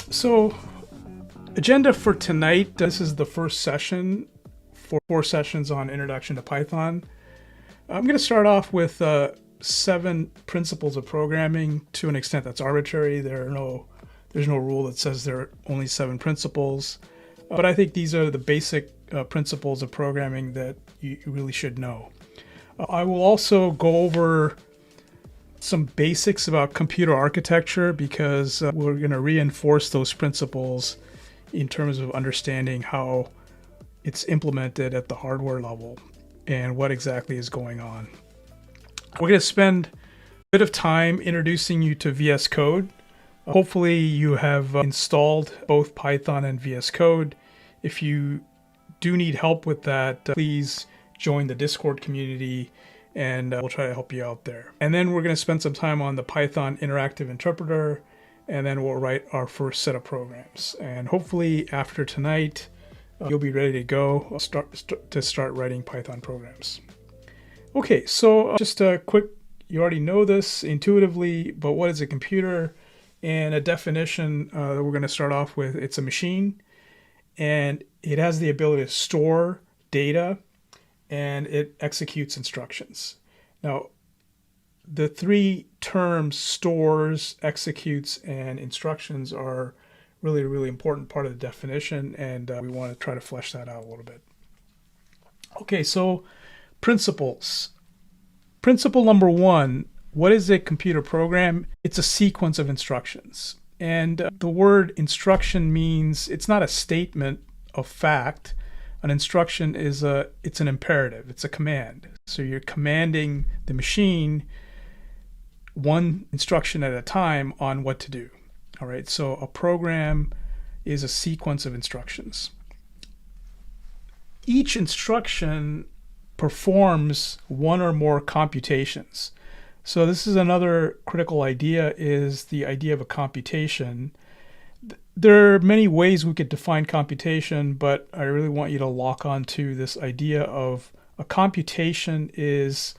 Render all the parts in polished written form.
So, agenda for tonight, this is the first session for 4 sessions on Introduction to Python. I'm going to start off with 7 principles of programming. To an extent that's arbitrary. There's no rule that says there are only 7 principles. But I think these are the basic principles of programming that you really should know. I will also go over some basics about computer architecture because we're going to reinforce those principles in terms of understanding how it's implemented at the hardware level and what exactly is going on. We're going to spend a bit of time introducing you to VS Code. Hopefully you have installed both Python and VS Code. If you do need help with that, please join the Discord community and we'll try to help you out there. And then we're going to spend some time on the Python interactive interpreter, and then we'll write our first set of programs. And hopefully after tonight, you'll be ready to go start writing Python programs. Okay, so just a quick, you already know this intuitively, but what is a computer? And a definition that we're going to start off with, it's a machine, and it has the ability to store data, and it executes instructions. Now, the 3 terms stores, executes, and instructions are really, really important part of the definition, and we want to try to flesh that out a little bit. Okay, so principles. Principle number 1, what is a computer program? It's a sequence of instructions. And the word instruction means it's not a statement of fact. An instruction is it's an imperative, it's a command. So you're commanding the machine one instruction at a time on what to do. All right, so a program is a sequence of instructions. Each instruction performs one or more computations. So this is another critical idea, is the idea of a computation. There are many ways we could define computation, but I really want you to lock on to this idea of a computation is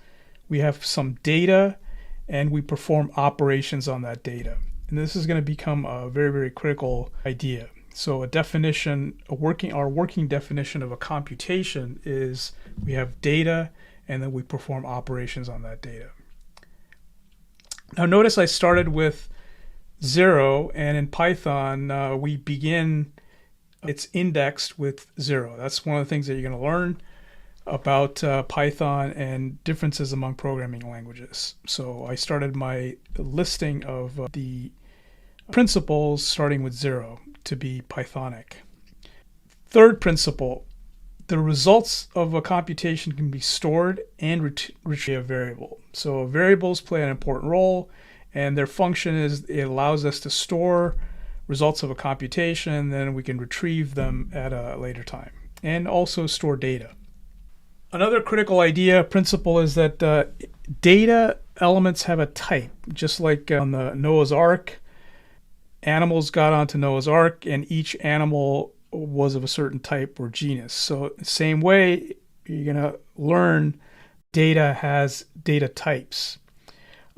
we have some data and we perform operations on that data. And this is going to become a very, very critical idea. So our working definition of a computation is we have data and then we perform operations on that data. Now notice I started with 0, and in Python it's indexed with 0. That's one of the things that you're going to learn about Python and differences among programming languages. So I started my listing of the principles starting with 0 to be Pythonic. Third principle, the results of a computation can be stored and retrieved a variable. So variables play an important role, and their function is it allows us to store results of a computation, then we can retrieve them at a later time, and also store data. Another critical principle is that data elements have a type, just like on the Noah's Ark. Animals got onto Noah's Ark, and each animal was of a certain type or genus. So same way, you're going to learn data has data types.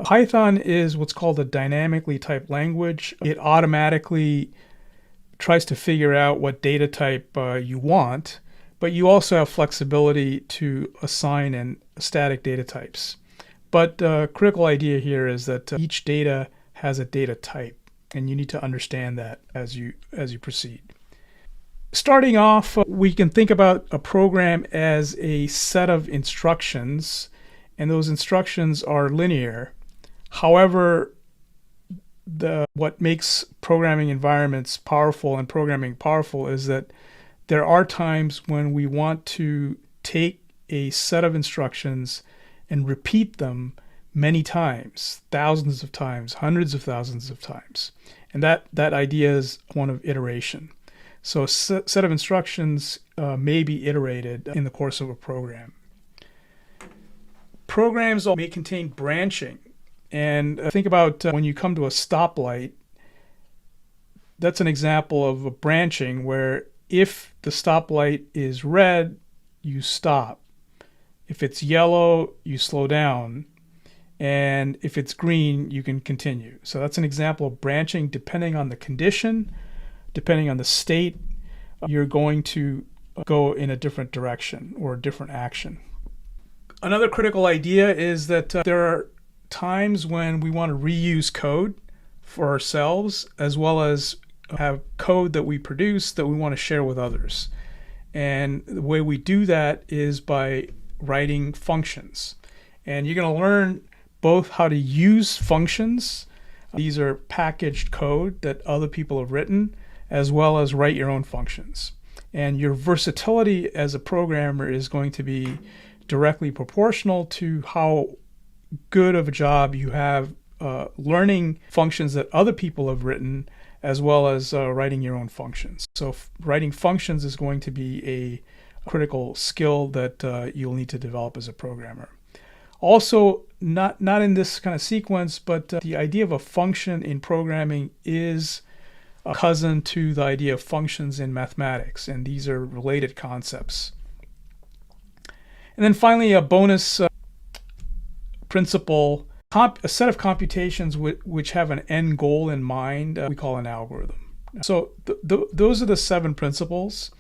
Python is what's called a dynamically typed language. It automatically tries to figure out what data type you want, but you also have flexibility to assign and static data types. But the critical idea here is that each data has a data type, and you need to understand that as you proceed. Starting off, we can think about a program as a set of instructions, and those instructions are linear. However, what makes programming environments powerful and programming powerful is that there are times when we want to take a set of instructions and repeat them many times, thousands of times, hundreds of thousands of times. And that idea is one of iteration. So a set of instructions may be iterated in the course of a program. Programs may contain branching. And think about when you come to a stoplight, that's an example of a branching where if the stoplight is red, you stop. If it's yellow, you slow down. And if it's green, you can continue. So that's an example of branching depending on the condition. depending on the state, you're going to go in a different direction or a different action. Another critical idea is that there are times when we want to reuse code for ourselves, as well as have code that we produce that we want to share with others. And the way we do that is by writing functions. And you're going to learn both how to use functions. These are packaged code that other people have written, as well as write your own functions. And your versatility as a programmer is going to be directly proportional to how good of a job you have learning functions that other people have written, as well as writing your own functions. So writing functions is going to be a critical skill that you'll need to develop as a programmer. Also, not in this kind of sequence, but the idea of a function in programming is a cousin to the idea of functions in mathematics, and these are related concepts. And then finally, a bonus principle, a set of computations which have an end goal in mind, we call an algorithm. So those are the 7 principles.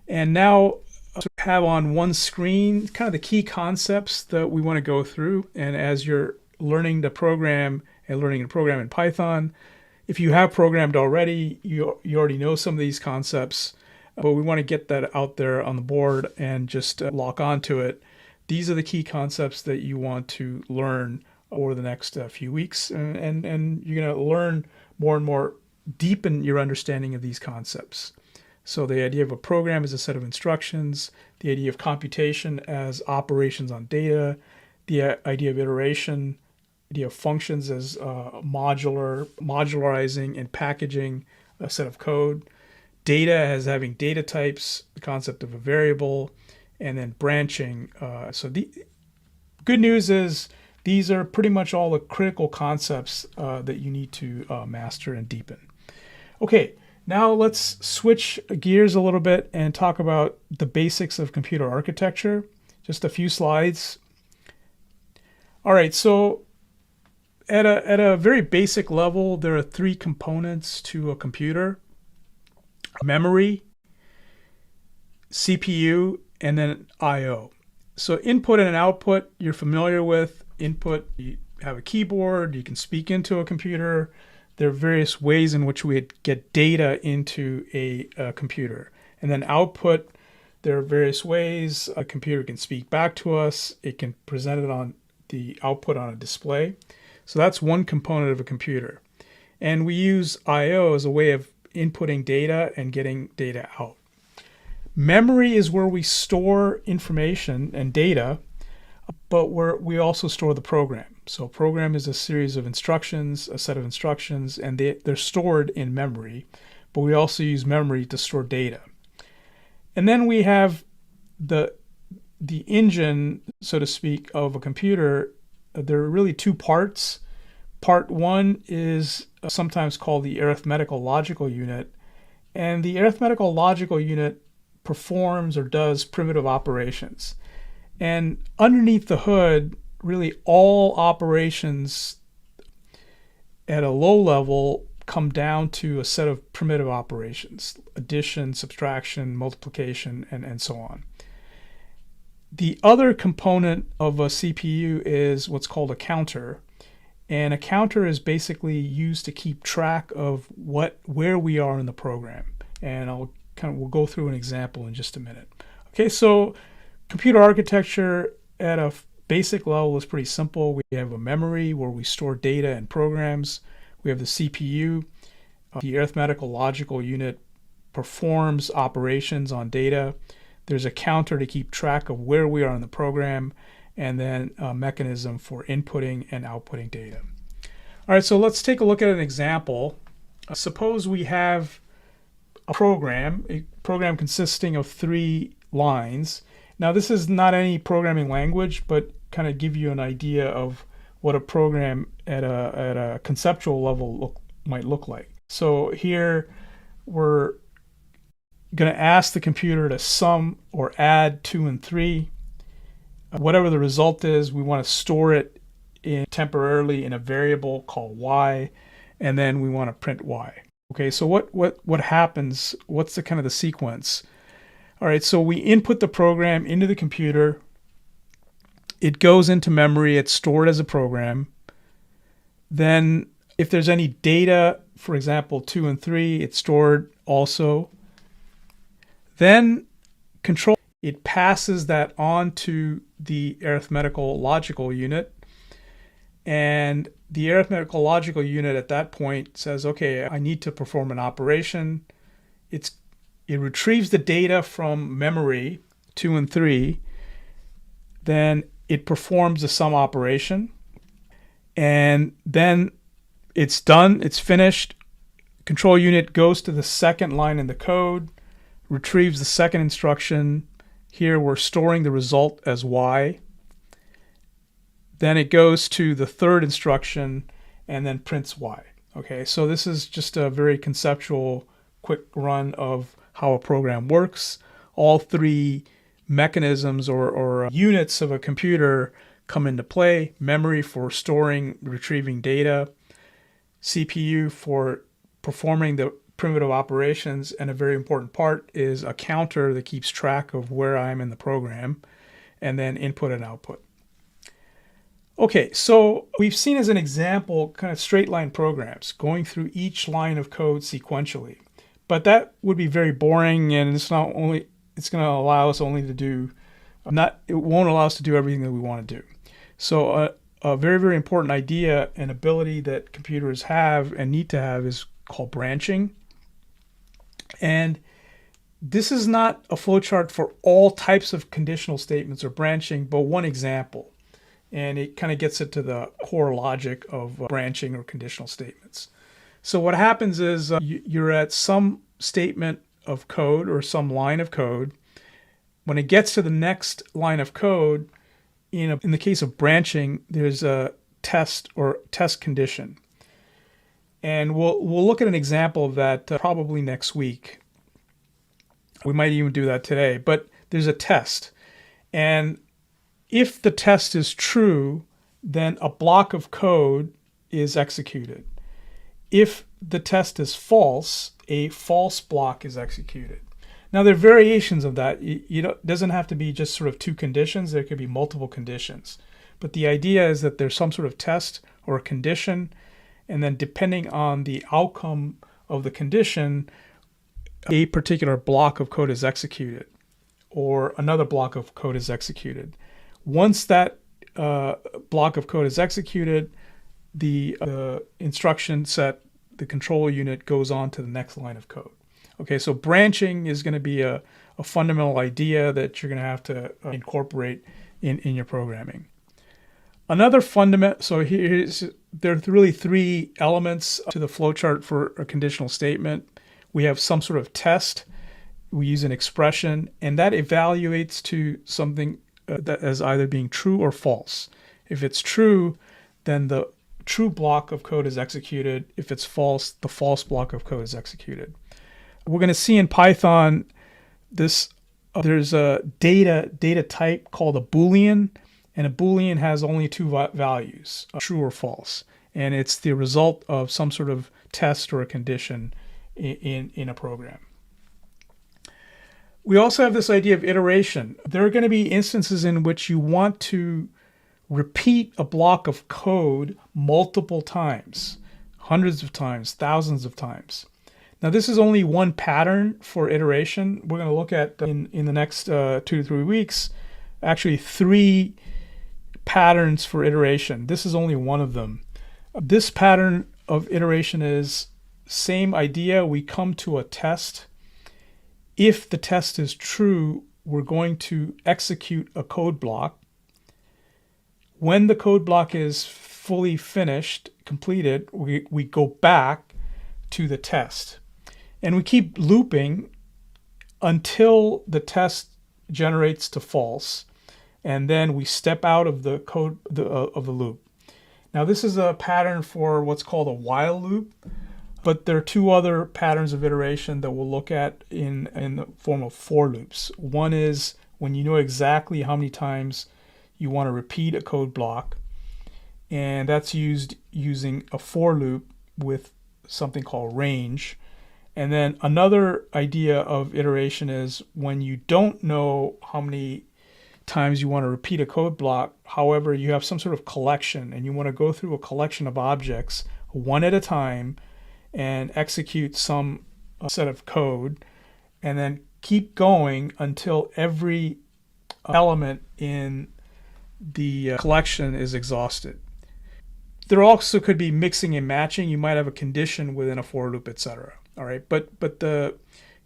And now to have on one screen kind of the key concepts that we want to go through. And as you're learning to program in Python, if you have programmed already, you already know some of these concepts, but we want to get that out there on the board and just lock onto it. These are the key concepts that you want to learn over the next few weeks, and you're going to learn more and more, deepen your understanding of these concepts. So the idea of a program as a set of instructions, the idea of computation as operations on data, the idea of iteration, idea of functions as modularizing and packaging a set of code, data as having data types, the concept of a variable, and then branching. So the good news is these are pretty much all the critical concepts that you need to master and deepen. Okay, now let's switch gears a little bit and talk about the basics of computer architecture. Just a few slides. All right, so at a very basic level, there are 3 components to a computer: memory, CPU, and then I/O. So input and output you're familiar with. Input, you have a keyboard, you can speak into a computer. There are various ways in which we get data into a computer. And then output, there are various ways a computer can speak back to us. It can present it on the output on a display. So that's one component of a computer. And we use I/O as a way of inputting data and getting data out. Memory is where we store information and data, but where we also store the program. So a program is a series of instructions, a set of instructions, and they're stored in memory, but we also use memory to store data. And then we have the engine, so to speak, of a computer. There are really 2 parts. Part 1 is sometimes called the arithmetical logical unit, and the arithmetical logical unit performs or does primitive operations. And underneath the hood, really all operations at a low level come down to a set of primitive operations: addition, subtraction, multiplication, and so on. The other component of a CPU is what's called a counter. And a counter is basically used to keep track of where we are in the program. And we'll go through an example in just a minute. Okay, so computer architecture at a basic level is pretty simple. We have a memory where we store data and programs. We have the CPU. The arithmetical logical unit performs operations on data. There's a counter to keep track of where we are in the program, and then a mechanism for inputting and outputting data. All right, so let's take a look at an example. Suppose we have a program consisting of 3 lines. Now, this is not any programming language, but kind of give you an idea of what a program at a conceptual level might look like. So here we're going to ask the computer to sum or add 2 and 3. Whatever the result is, we want to store it temporarily in a variable called y, and then we want to print y. Okay, so what happens? What's the kind of the sequence? All right, so we input the program into the computer. It goes into memory. It's stored as a program. Then if there's any data, for example, 2 and 3, it's stored also. Then control, it passes that on to the arithmetical logical unit. And the arithmetical logical unit at that point says, okay, I need to perform an operation. It retrieves the data from memory, 2 and 3. Then it performs a sum operation. And then it's done, it's finished. Control unit goes to the second line in the code, retrieves the second instruction. Here we're storing the result as Y. Then it goes to the third instruction and then prints Y. Okay, so this is just a very conceptual quick run of how a program works. All three mechanisms or units of a computer come into play. Memory for storing, retrieving data, CPU for performing the primitive operations, and a very important part is a counter that keeps track of where I'm in the program, and then input and output. Okay, so we've seen as an example kind of straight line programs going through each line of code sequentially, but that would be very boring, and it's going to allow us only to do it won't allow us to do everything that we want to do. So a very, very important idea and ability that computers have and need to have is called branching. And this is not a flowchart for all types of conditional statements or branching, but one example. And it kind of gets it to the core logic of branching or conditional statements. So what happens is you're at some statement of code or some line of code. When it gets to the next line of code, in the case of branching, there's a test or test condition. And we'll look at an example of that probably next week. We might even do that today. But there's a test. And if the test is true, then a block of code is executed. If the test is false, a false block is executed. Now, there are variations of that. It doesn't have to be just sort of two conditions. There could be multiple conditions. But the idea is that there's some sort of test or a condition, and then depending on the outcome of the condition, a particular block of code is executed or another block of code is executed. Once that block of code is executed, the instruction set, the control unit, goes on to the next line of code. Okay, so branching is going to be a fundamental idea that you're going to have to incorporate in your programming. Another fundamental, so there are really three elements to the flowchart for a conditional statement. We have some sort of test. We use an expression, and that evaluates to something that as either being true or false. If it's true, then the true block of code is executed. If it's false, the false block of code is executed. We're going to see in Python this. There's a data type called a Boolean, and a Boolean has only two values, true or false, and it's the result of some sort of test or a condition in a program. We also have this idea of iteration. There are going to be instances in which you want to repeat a block of code multiple times, hundreds of times, thousands of times. Now, this is only one pattern for iteration. We're going to look at in the next 2 to 3 weeks, actually 3 patterns for iteration. This is only one of them. This pattern of iteration is same idea. We come to a test. If the test is true, we're going to execute a code block. When the code block is fully finished, completed, we go back to the test. And we keep looping until the test generates to false. And then we step out of the code of the loop. Now, this is a pattern for what's called a while loop. But there are 2 other patterns of iteration that we'll look at in the form of for loops. One is when you know exactly how many times you want to repeat a code block. And that's used using a for loop with something called range. And then another idea of iteration is when you don't know how many times you want to repeat a code block. However, you have some sort of collection and you want to go through a collection of objects one at a time and execute some set of code, and then keep going until every element in the collection is exhausted. There also could be mixing and matching. You might have a condition within a for loop, etc. All right, but the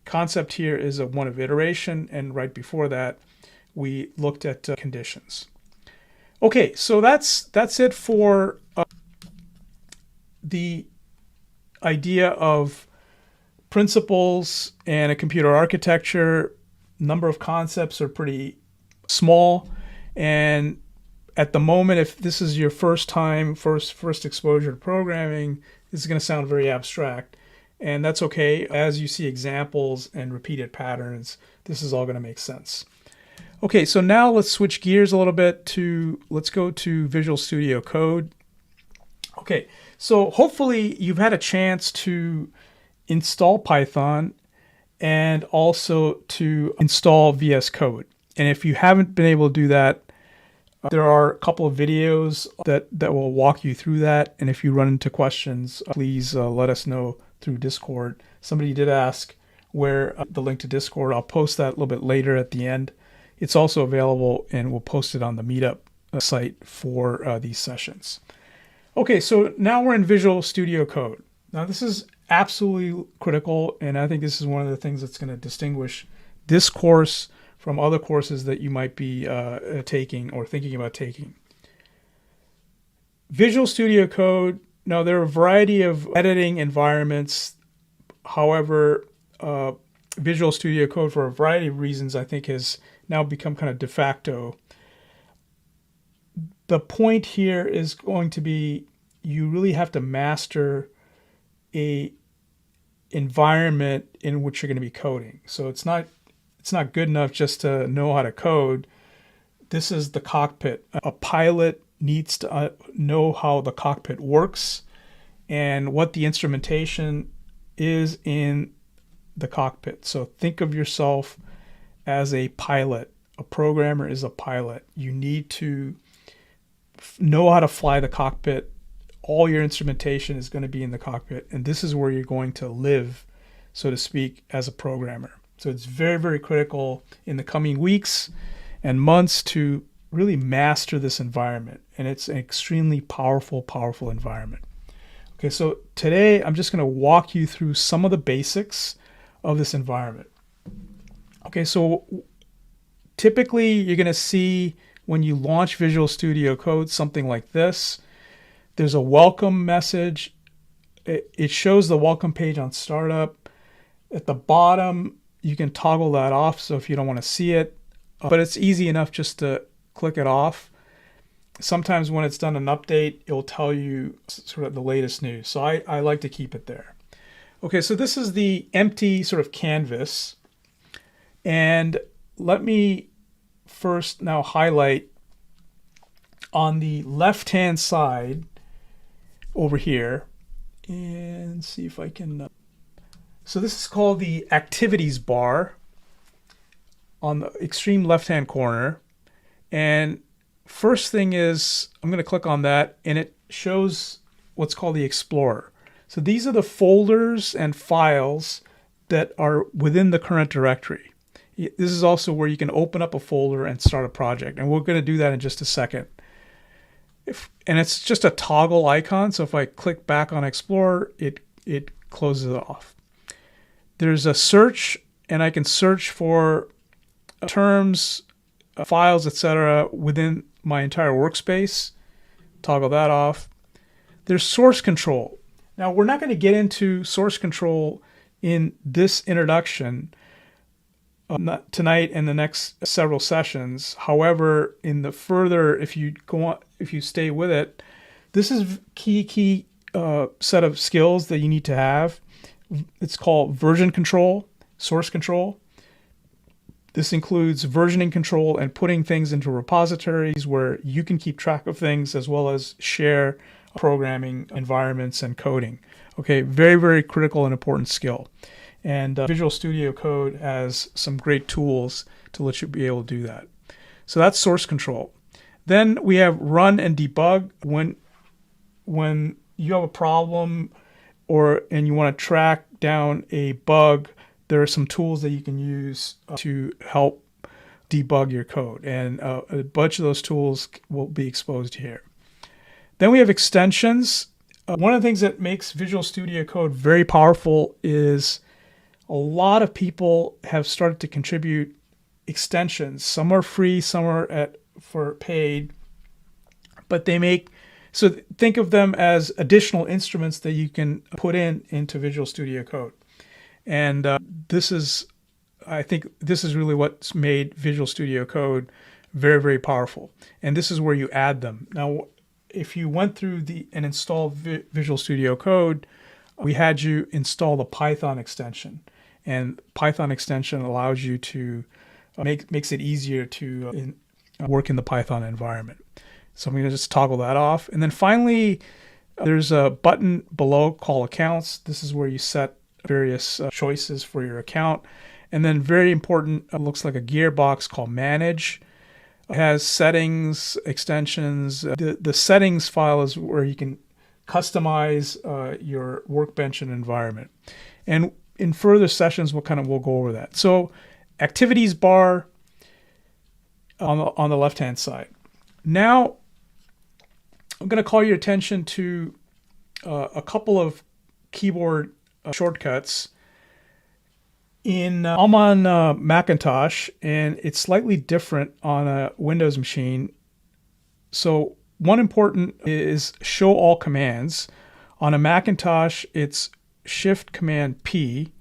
concept here is one of iteration, and right before that, we looked at conditions. Okay, so that's it for the idea of principles and a computer architecture. Number of concepts are pretty small, and at the moment, if this is your first exposure to programming, this is going to sound very abstract, and that's okay. As you see examples and repeated patterns, this is all going to make sense. Okay, so now let's switch gears a little bit let's go to Visual Studio Code. Okay, so hopefully you've had a chance to install Python and also to install VS Code. And if you haven't been able to do that, there are a couple of videos that will walk you through that. And if you run into questions, please let us know through Discord. Somebody did ask where the link to Discord. I'll post that a little bit later at the end. It's also available, and we'll post it on the Meetup site for these sessions. Okay, so now we're in Visual Studio Code. Now this is absolutely critical, and I think this is one of the things that's going to distinguish this course from other courses that you might be taking or thinking about taking. Visual Studio Code, now there are a variety of editing environments. However, Visual Studio Code, for a variety of reasons, I think has now become kind of de facto. The point here is going to be you really have to master a environment in which you're going to be coding. So it's not good enough just to know how to code. This is the cockpit. A pilot needs to know how the cockpit works and what the instrumentation is in the cockpit. So think of yourself as a pilot. A programmer is a pilot. You need to know how to fly the cockpit. All your instrumentation is going to be in the cockpit, and this is where you're going to live, so to speak, as a programmer. So it's very, very critical in the coming weeks and months to really master this environment, and it's an extremely powerful environment. Okay, so today I'm just going to walk you through some of the basics of this environment. Okay, so typically you're going to see when you launch Visual Studio Code something like this. There's a welcome message. It shows the welcome page on startup. At the bottom, you can toggle that off, so if you don't want to see it, but it's easy enough just to click it off. Sometimes when it's done an update, it will tell you sort of the latest news. So I like to keep it there. Okay, so this is the empty sort of canvas. And let me first now highlight on the left-hand side over here and see if I can. So this is called the activities bar on the extreme left-hand corner. And first thing is I'm going to click on that, and it shows what's called the Explorer. So these are the folders and files that are within the current directory. This is also where you can open up a folder and start a project. And we're going to do that in just a second. And it's just a toggle icon. So if I click back on Explorer, it closes it off. There's a search, and I can search for terms, files, etc. within my entire workspace. Toggle that off. There's source control. Now, we're not going to get into source control in this introduction tonight and the next several sessions. However, in the further, if you stay with it, this is key set of skills that you need to have. It's called version control, source control. This includes versioning control and putting things into repositories where you can keep track of things as well as share programming environments and coding. Okay, very, very critical and important skill. And Visual Studio Code has some great tools to let you be able to do that. So that's source control. Then we have run and debug. When you have a problem and you want to track down a bug, there are some tools that you can use to help debug your code. And a bunch of those tools will be exposed here. Then we have extensions. One of the things that makes Visual Studio Code very powerful is a lot of people have started to contribute extensions. Some are free, some are for paid, but so think of them as additional instruments that you can put into Visual Studio Code. And I think this is really what's made Visual Studio Code very, very powerful. And this is where you add them. Now, if you went through and installed Visual Studio Code, we had you install the Python extension. And Python extension allows you to makes it easier to work in the Python environment. So I'm going to just toggle that off. And then finally, there's a button below called Accounts. This is where you set various choices for your account. And then very important, it looks like a gearbox called Manage. It has settings, extensions. The settings file is where you can customize your workbench and environment. And in further sessions, we'll go over that. So activities bar on the left-hand side. Now, I'm going to call your attention to a couple of keyboard shortcuts. I'm on Macintosh, and it's slightly different on a Windows machine. So one important is show all commands. On a Macintosh, it's Shift Command P,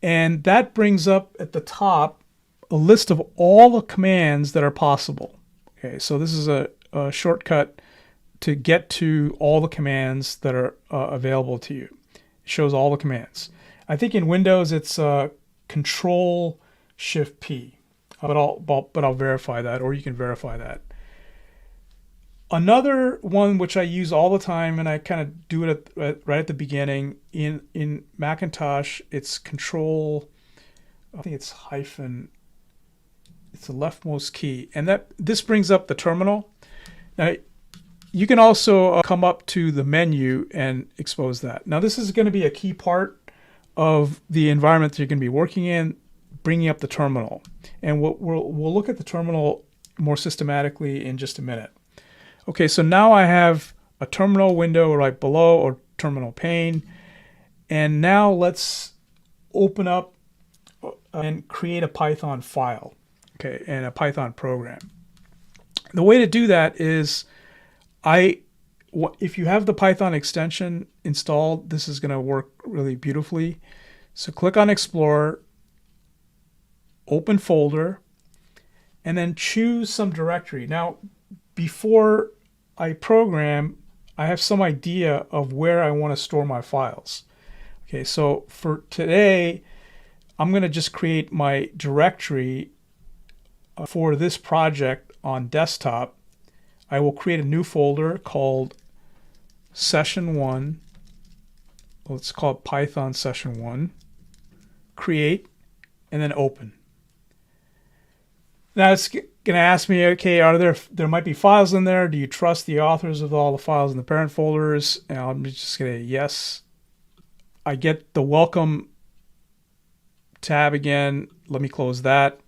and that brings up at the top a list of all the commands that are possible. Okay, so this is a shortcut to get to all the commands that are available to you. It shows all the commands. I think in Windows it's Control Shift P, but I'll verify that, or you can verify that. Another one which I use all the time, and I kind of do it right at the beginning in Macintosh, it's Control. I think it's hyphen. It's the leftmost key, and this brings up the terminal. Now, you can also come up to the menu and expose that. Now, this is going to be a key part of the environment that you're going to be working in, bringing up the terminal. And we'll look at the terminal more systematically in just a minute. Okay, so now I have a terminal window right below, or terminal pane. And now let's open up and create a Python file, okay, and a Python program. The way to do that is if you have the Python extension installed, this is going to work really beautifully. So click on Explorer, open folder, and then choose some directory. Now, before I program, I have some idea of where I want to store my files. Okay, so for today, I'm going to just create my directory for this project on desktop. I will create a new folder called Session 1. Let's call it Python Session 1. Create, and then open. Now it's going to ask me, okay, there might be files in there. Do you trust the authors of all the files in the parent folders? And I'm just going to yes. I get the welcome tab again. Let me close that.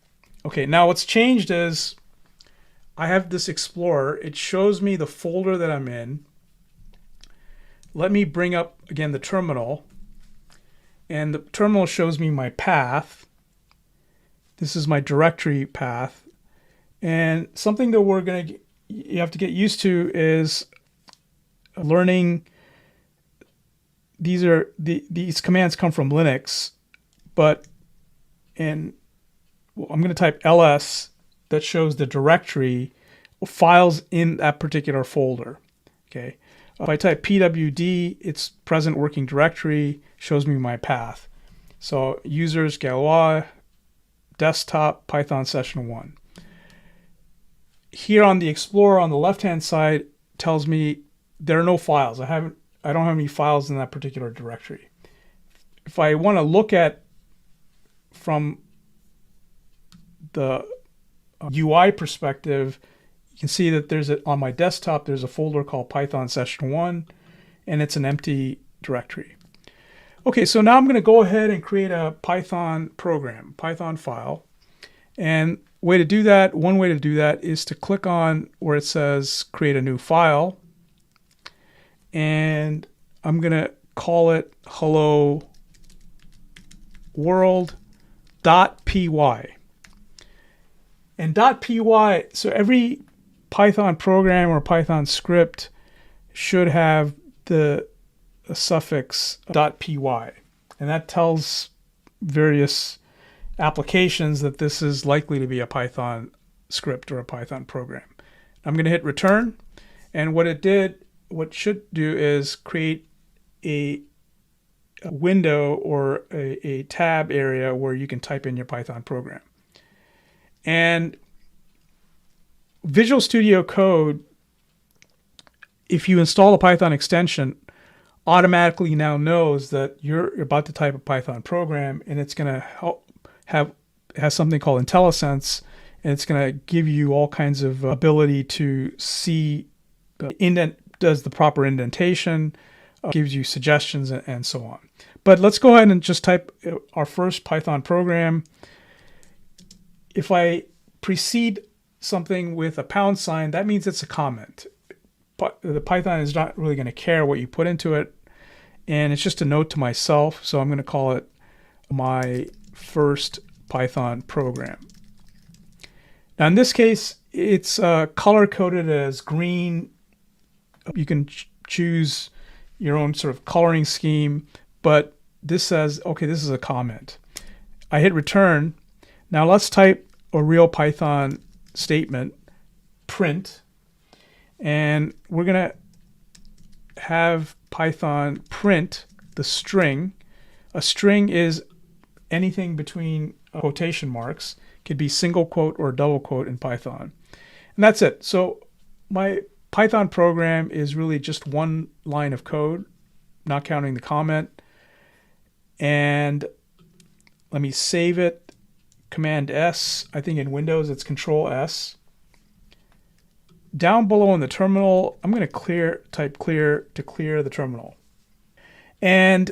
Okay, now what's changed is I have this Explorer. It shows me the folder that I'm in. Let me bring up again the terminal. And the terminal shows me my path. This is my directory path. And something that you have to get used to is learning. These commands come from Linux, I'm going to type ls. That shows the directory files in that particular folder. Okay. If I type pwd, it's present working directory, shows me my path. So users, Galois, desktop, Python session 1. Here on the Explorer on the left-hand side tells me there are no files. I don't have any files in that particular directory. If I want to look at from the UI perspective, you can see that on my desktop, there's a folder called Python Session 1, and it's an empty directory. Okay, so now I'm going to go ahead and create a Python program, Python file. And one way to do that is to click on where it says create a new file. And I'm going to call it hello world.py. And .py, so every Python program or Python script should have the suffix .py. And that tells various applications that this is likely to be a Python script or a Python program. I'm going to hit return. And what it should do is create a window or a tab area where you can type in your Python program. And Visual Studio Code, if you install a Python extension, automatically now knows that you're about to type a Python program, and it's going to has something called IntelliSense, and it's going to give you all kinds of ability to see does the proper indentation, gives you suggestions, and so on. But let's go ahead and just type our first Python program. If I precede something with a $, that means it's a comment. But the Python is not really going to care what you put into it, and it's just a note to myself. So I'm going to call it my first Python program. Now in this case, it's color coded as green. You can choose your own sort of coloring scheme, but this says, okay, this is a comment. I hit return. Now let's type a real Python statement, print, and we're going to have Python print the string. A string is anything between quotation marks. It could be single quote or double quote in Python. And that's it. So my Python program is really just one line of code, not counting the comment. And let me save it. Command S. I think in Windows it's Control S. Down below in the terminal, I'm going to type clear to clear the terminal. And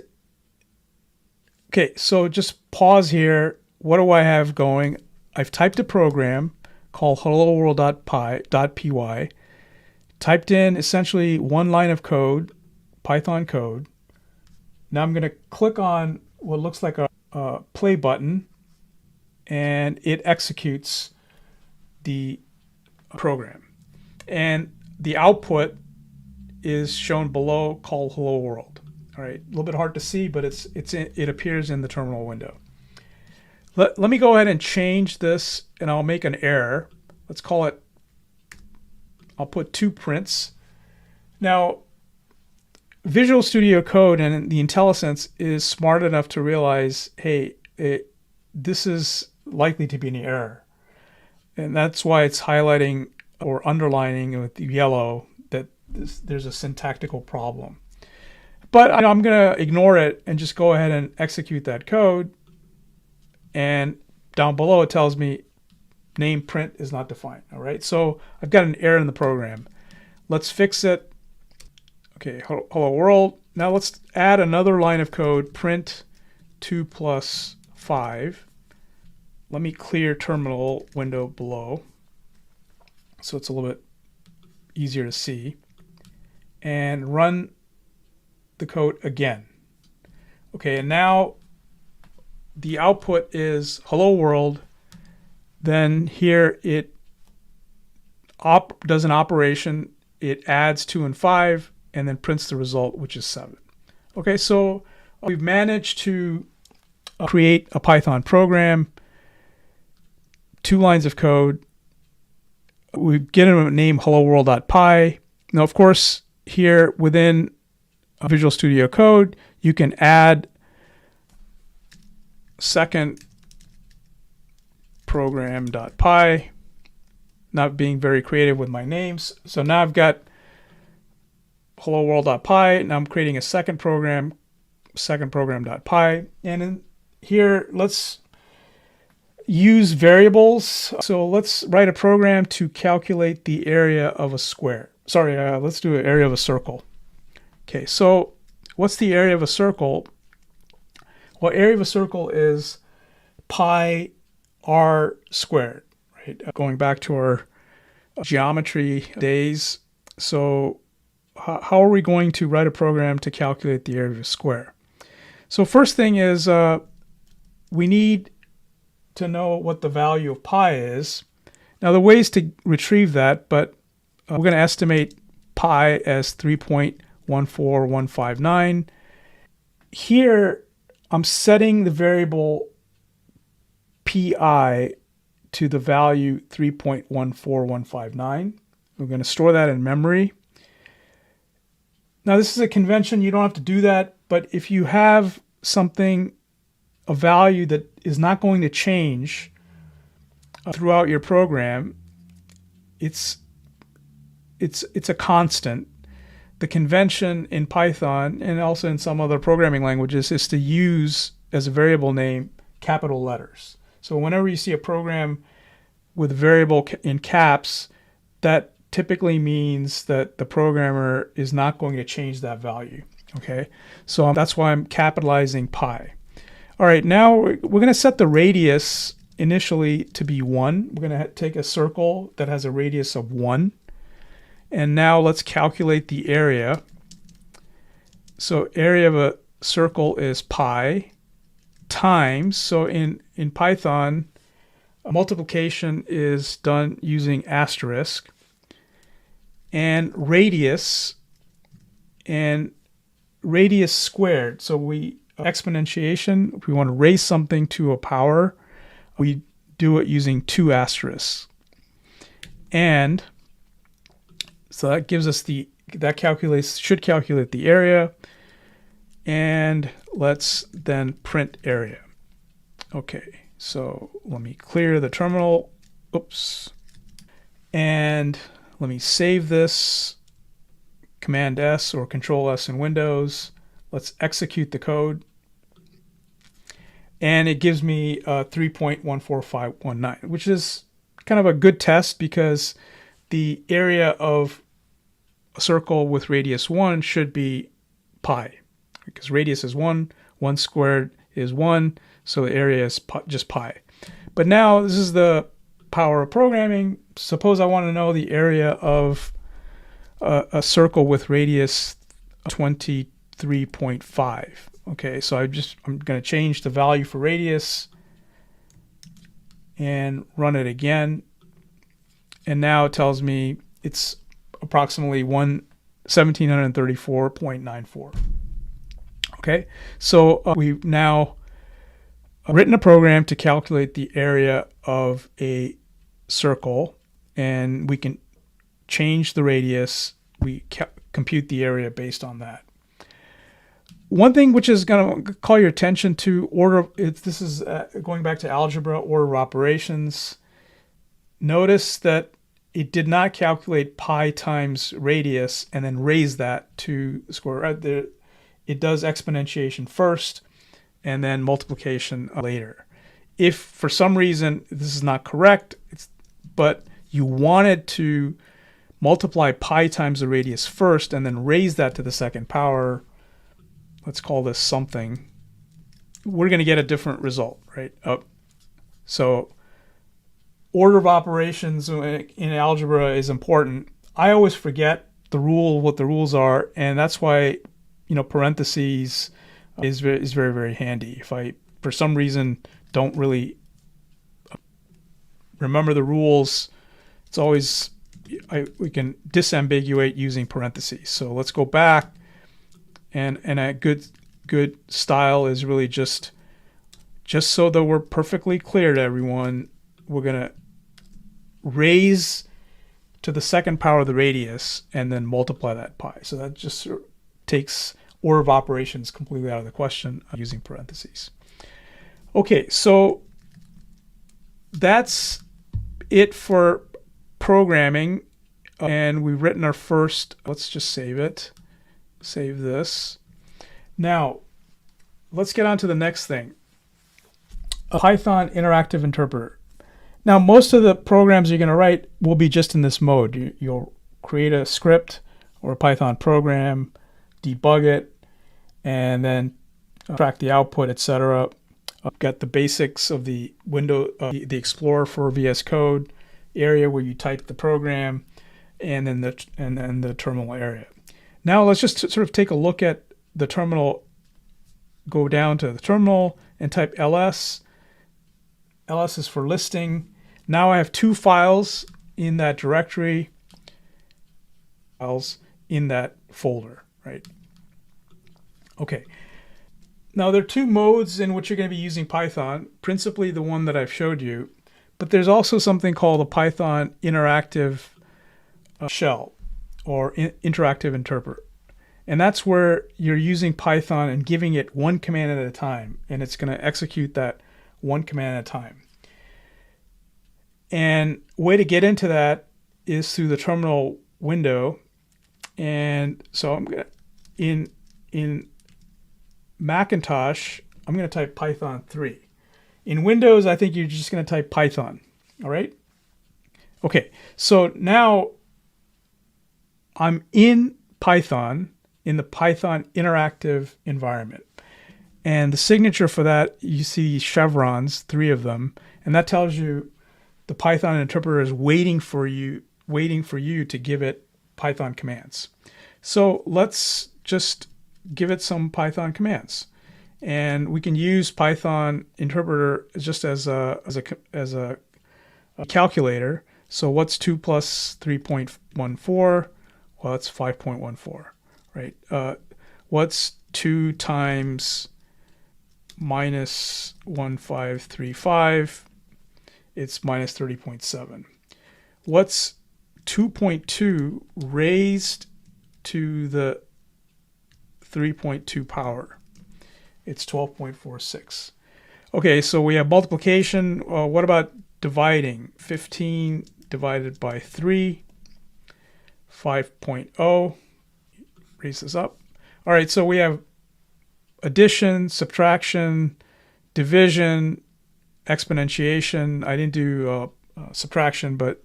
okay, so just pause here. What do I have going? I've typed a program called helloworld.py, typed in essentially one line of code, Python code. Now I'm going to click on what looks like a play button, and it executes the program. And the output is shown below, called Hello World. All right, a little bit hard to see, but it appears in the terminal window. Let me go ahead and change this, and I'll make an error. Let's call it, I'll put 2 prints. Now, Visual Studio Code and the IntelliSense is smart enough to realize, hey, this is likely to be an error. And that's why it's highlighting or underlining with yellow that there's a syntactical problem. But I'm going to ignore it and just go ahead and execute that code. And down below it tells me name print is not defined. All right, so I've got an error in the program. Let's fix it. Okay, hello world. Now let's add another line of code, print 2 plus 5. Let me clear terminal window below so it's a little bit easier to see, and run the code again. Okay, and now the output is hello world. Then here it does an operation. It adds 2 and 5 and then prints the result, which is 7. Okay, so we've managed to create a Python program, 2 lines of code. We've given it a name hello world.py. Now, of course, here within Visual Studio Code, you can add second program.py. Not being very creative with my names. So now I've got hello world.py. Now I'm creating a second program, second.py. And in here, let's use variables. So let's write a program to calculate the area of a square. Sorry, let's do an area of a circle. Okay, so what's the area of a circle? Well, area of a circle is pi r squared, right? Going back to our geometry days. So how are we going to write a program to calculate the area of a square? So first thing is we need to know what the value of pi is. Now the ways to retrieve that, but we're going to estimate pi as 3.14159. Here I'm setting the variable pi to the value 3.14159. We're going to store that in memory. Now this is a convention, you don't have to do that, but if you have something, a value that is not going to change throughout your program, it's a constant. The convention in Python and also in some other programming languages is to use as a variable name capital letters. So whenever you see a program with a variable in caps, that typically means that the programmer is not going to change that value. Okay, so that's why I'm capitalizing pi. All right, now we're going to set the radius initially to be 1. We're going to take a circle that has a radius of 1. And now let's calculate the area. So area of a circle is pi times, so in Python, multiplication is done using asterisk, and radius squared. So we exponentiation, if we want to raise something to a power, we do it using 2 asterisks. And so that gives us should calculate the area. And let's then print area. Okay, so let me clear the terminal. Oops. And let me save this. Command S or Control S in Windows. Let's execute the code. And it gives me 3.14519, which is kind of a good test because the area of a circle with radius 1 should be pi, because radius is 1, 1 squared is 1, so the area is just pi. But now this is the power of programming. Suppose I want to know the area of a circle with radius 23.5. Okay, so I'm going to change the value for radius and run it again. And now it tells me it's approximately 1734.94. Okay, so we've now written a program to calculate the area of a circle, and we can change the radius. We compute the area based on that. One thing which is going to call your attention to this is going back to algebra, order of operations. Notice that it did not calculate pi times radius and then raise that to the square root. It does exponentiation first and then multiplication later. If for some reason this is not correct, but you wanted to multiply pi times the radius first and then raise that to the second power, let's call this something, we're going to get a different result, right? So order of operations in algebra is important. I always forget what the rules are, and that's why, parentheses is very, very handy. If I, for some reason, don't really remember the rules, it's always, we can disambiguate using parentheses. So let's go back, and a good style is really just so that we're perfectly clear to everyone, we're going to raise to the second power of the radius and then multiply that pi. So that just takes order of operations completely out of the question using parentheses. Okay, so that's it for programming, and we've written our first, let's just save it. Save this. Now, let's get on to the next thing. A Python interactive interpreter. Now, most of the programs you're going to write will be just in this mode. You'll create a script or a Python program, debug it, and then track the output, etc. Got the basics of the window, the Explorer for VS Code area where you type the program, and then the terminal area. Now let's just sort of take a look at the terminal. Go down to the terminal and type ls. ls is for listing. Now I have two files in that directory, files in that folder, right? Okay. Now there are two modes in which you're going to be using Python, principally the one that I've showed you, but there's also something called a Python interactive shell or interactive interpreter. And that's where you're using Python and giving it one command at a time, and it's going to execute that one command at a time. And way to get into that is through the terminal window. And so I'm going to, in Macintosh, I'm going to type Python 3. In Windows, I think you're just going to type Python. All right? Okay, so now I'm in Python, in the Python interactive environment. And the signature for that, you see chevrons, 3 of them, and that tells you the Python interpreter is waiting for you to give it Python commands. So let's just give it some Python commands. And we can use Python interpreter just as a calculator. So what's 2 plus 3.14? Well, it's 5.14, right? What's 2 times minus 1535? It's minus 30.7. What's 2.2 raised to the 3.2 power? It's 12.46. Okay, so we have multiplication. What about dividing? 15 divided by 3, 5.0. Raise this up. All right, so we have addition, subtraction, division, exponentiation. I didn't do subtraction, but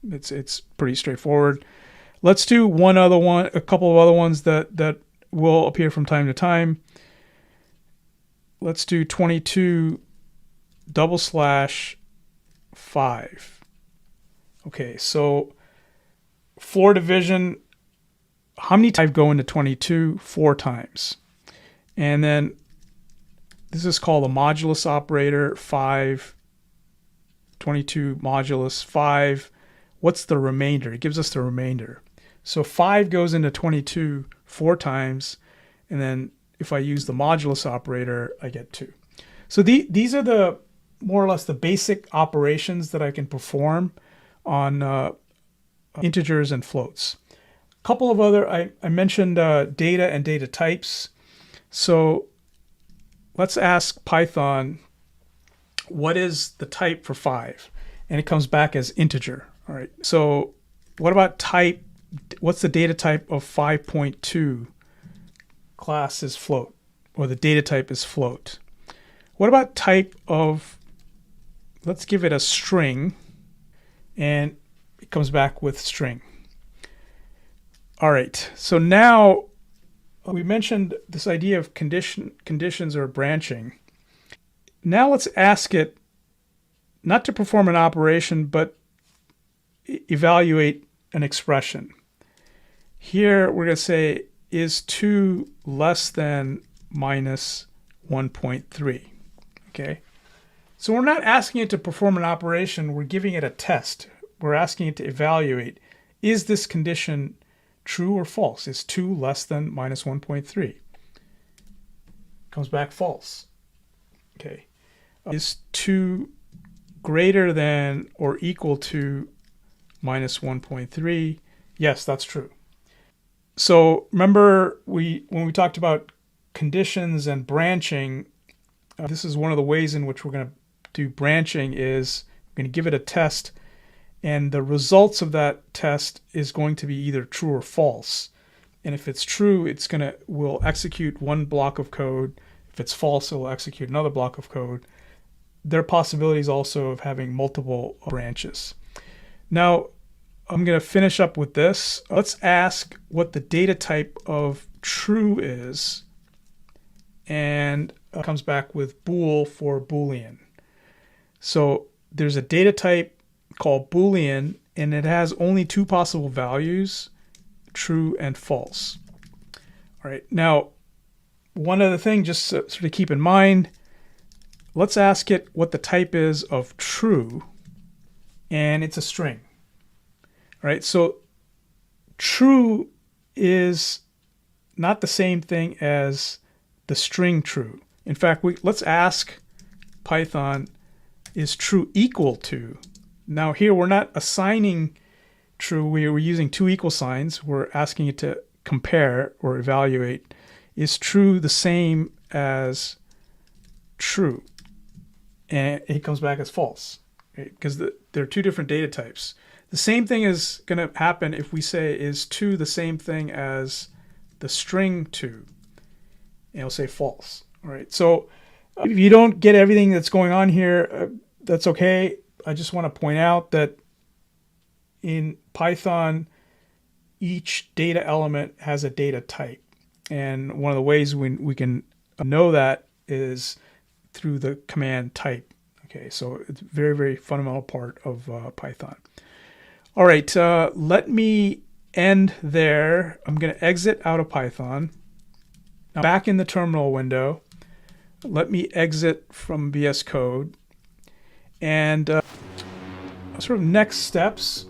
it's pretty straightforward. Let's do a couple of other ones that will appear from time to time. Let's do 22 /5. Okay, so floor division, how many times go into 22? 4 times. And then this is called a modulus operator, 5, 22 modulus 5. What's the remainder? It gives us the remainder. So 5 goes into 22 4 times, and then if I use the modulus operator, I get 2. So these are the more or less the basic operations that I can perform on integers and floats. A couple of other, I mentioned data and data types. So let's ask Python, what is the type for 5? And it comes back as integer. All right. So what about type? What's the data type of 5.2? Class is float, or the data type is float. What about type of, let's give it a string, and it comes back with string. All right, so now we mentioned this idea of conditions or branching. Now let's ask it not to perform an operation, but evaluate an expression. Here we're going to say, is 2 less than minus 1.3? Okay, so we're not asking it to perform an operation, we're giving it a test. We're asking it to evaluate, is this condition true or false? Is 2 less than minus 1.3? Comes back false. Okay, is 2 greater than or equal to minus 1.3? Yes, that's true. So remember when we talked about conditions and branching, this is one of the ways in which we're going to do branching is we're going to give it a test, and the results of that test is going to be either true or false. And if it's true, will execute one block of code. If it's false, it will execute another block of code. There are possibilities also of having multiple branches. Now, I'm going to finish up with this. Let's ask what the data type of true is, and it comes back with bool for Boolean. So there's a data type called Boolean, and it has only two possible values, true and false. All right, now one other thing just sort of keep in mind, let's ask it what the type is of true, and it's a string. All right, so true is not the same thing as the string true. In fact, let's ask Python, is true equal to? Now here we're not assigning true, we're using two equal signs. We're asking it to compare or evaluate. Is true the same as true? And it comes back as false, right? Because there are two different data types. The same thing is going to happen if we say, is 2 the same thing as the string 2? And it'll say false. All right. So if you don't get everything that's going on here, that's okay. I just want to point out that in Python, each data element has a data type. And one of the ways we can know that is through the command type. Okay, so it's a very, very fundamental part of Python. All right, let me end there. I'm going to exit out of Python. Now back in the terminal window, let me exit from VS Code. And sort of next steps,